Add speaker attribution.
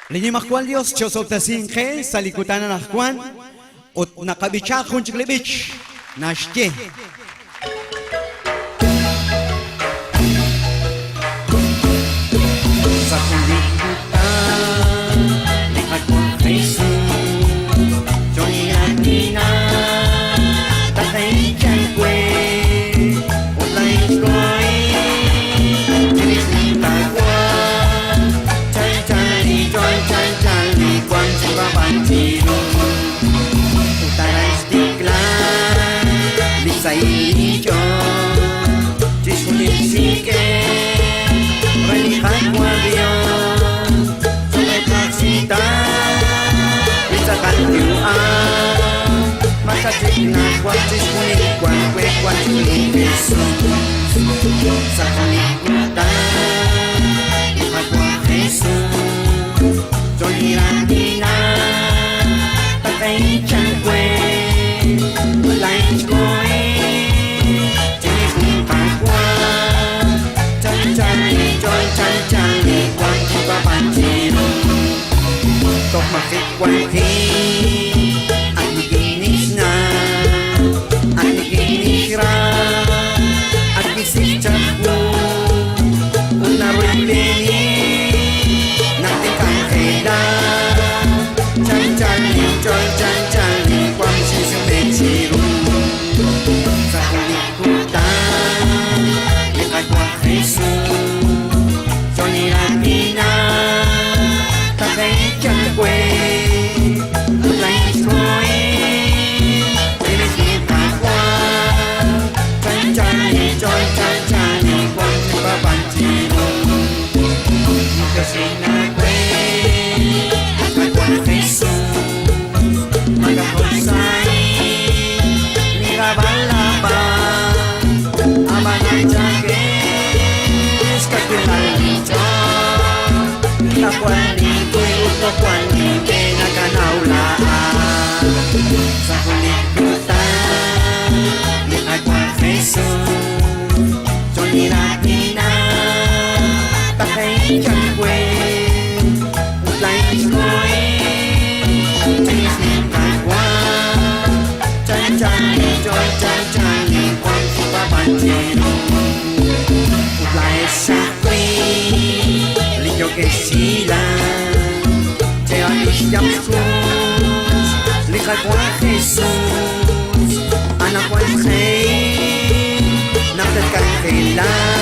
Speaker 1: Linimah Juan Dios, Chosotasin He, Salikutana na Juan, Ot Nakabicha Hunchiklebich, Nashke.
Speaker 2: Sa kulikutan, lihat mo Jesus, Johnny Atina, tatay dyan kwe, ulay ko'y, kinikita ko, chan-chani, chan-chani, kwan si babanchiro, utaray stiklan, lisay niyo, chiskulinsike, relihan mo avion, sobre taxita, pizza kantiuan, masachik na kwantis kunin, kwe kwantis Jesus, sa kalikutan, ipagwa Jesus, Johnny Randina, patay dyan kwe, life ko'y, tinipagwa, chan-chani, chan-chani, kwan si babanchiro, tok makikwanti, at liginis na, at liginis ra, at kisichat mo, unaro'y bini, natikang kailan, chan-chani, chan-chani, kwan si sumechiro, sa kulikutan, ikagwa Jesus, Johnny Randina, tatay dyan kwe, ulay ko'y, kinikita kwa, chan-chani, chan-chani, kwan si babanchiro, kasi na kwe, ikagwa Jesus, magkakonsay, nirabalabang, abanay jakes, kakilalito, nakwani ko'y utokwani, kinakanaulaan, sa kulikutan, ikagwa Jesus, Johnny Randina, tatay dyan kwe, ulay ko'y, kinikita chan-chani, chan-chani, kwan si babanchiro, ulay sa kwe, liyo que sila, te alistamskus, likat mo Jesus, anak ko ay nakay, nakat kang kailan.